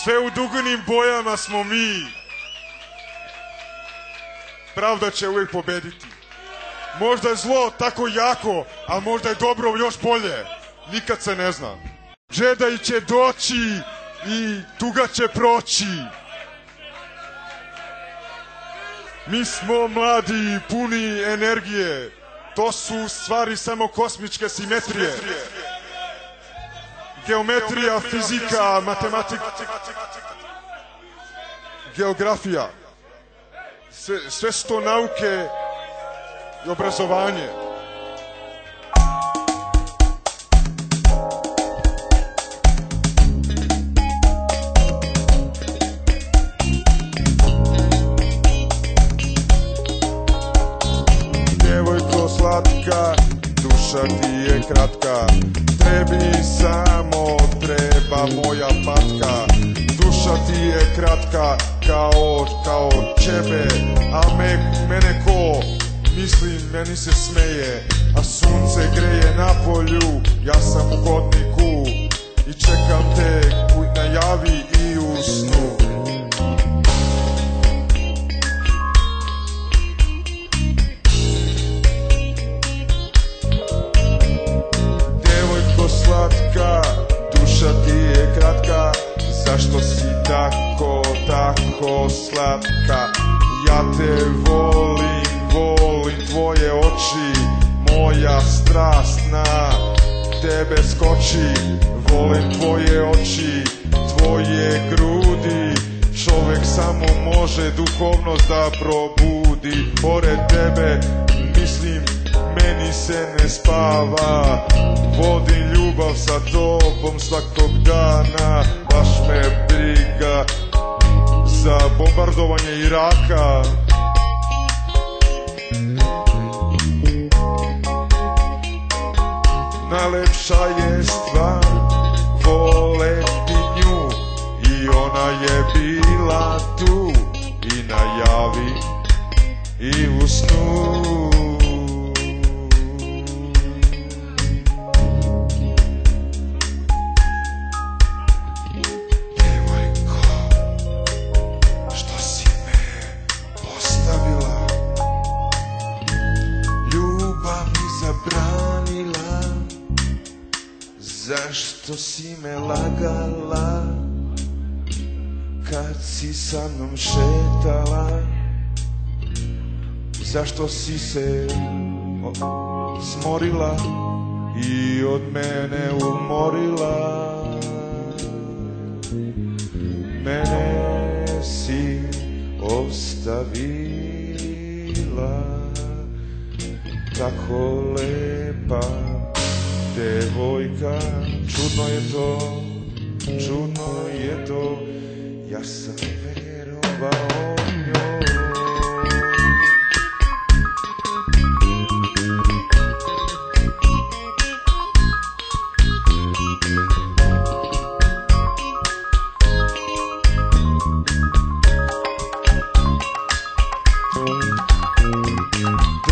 Sve u duganim bojama smo mi. Pravda će uvijek pobediti. Možda je zlo tako jako, a možda je dobro još bolje. Nikad se ne zna. Džedaji će doći i tuga će proći. Mi smo mladi i puni energije. To su stvari samo kosmičke simetrije. Geometrija, fizika, matematika, geografija. Sve su to nauke i obrazovanje. Djevojko slatka, duša ti je kratka, tebi samo treba moja patka. Duša ti je kratka kao čebe, a mene ko? Mislim, meni se smeje, a sunce greje na polju, ja sam u hodniku i čekam te na javi i u snu. Djevojko slatka, duša ti je kratka, zašto si tako slatka? Ja te volim tvoje oči, moja strast na tebe skoči. Volim tvoje oči, tvoje grudi, čovjek samo može duhovnost da probudi. Pored tebe, mislim, meni se ne spava, vodim ljubav sa tobom svakog dana. Baš me briga za bombardovanje Iraka. Najlepša je stvar voleti nju, i ona je bila tu i na javi i u snu. Zašto si me lagala kad si sa mnom šetala? Zašto si se smorila i od mene umorila? Mene si ostavila, tako lepa devojka. Čudno je to, ja sam verovao njoj.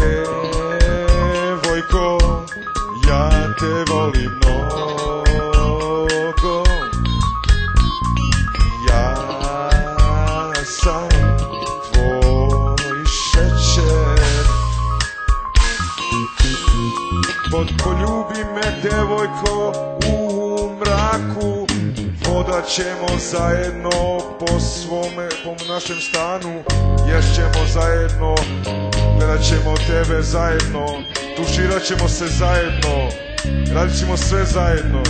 Devojko, ja te volim mnogo, ja sam tvoj šećer. Poljubi me, devojko, u mraku, vodat ćemo zajedno po našem stanu, ješćemo zajedno, gledat ćemo tebe zajedno, tuširat ćemo se zajedno, radit ćemo sve zajedno.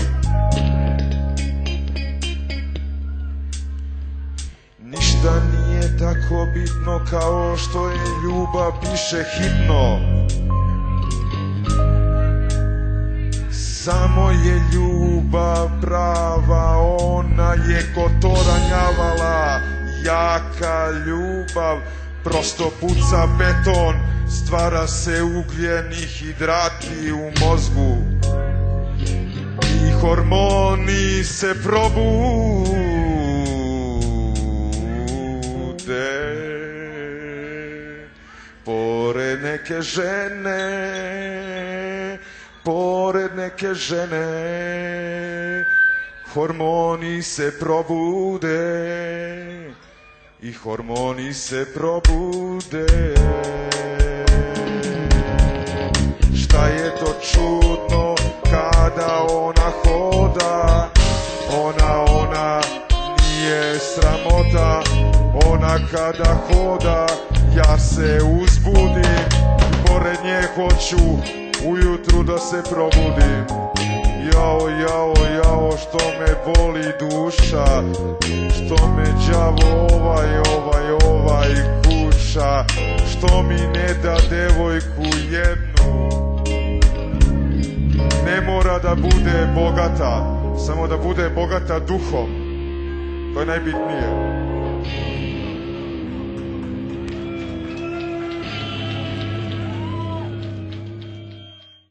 Ništa nije tako bitno kao što je ljubav piše hitno. Samo je ljubav prava, ona je ko to ranjavala. Jaka ljubav prosto puca beton, stvara se ugljeni hidrati u mozgu i hormoni se probude. Pored neke žene hormoni se probude i hormoni se probude. Šta je to čudno kada ona hoda, ona nije sramota, ona kada hoda ja se uzbudim, pored nje hoću ujutru da se probudim. Jao, jao, jao, što me boli duša, što me đavo ovaj kuša, što mi ne da devojku jednu. Ne mora da bude bogata, samo da bude bogata duhom, to je najbitnije.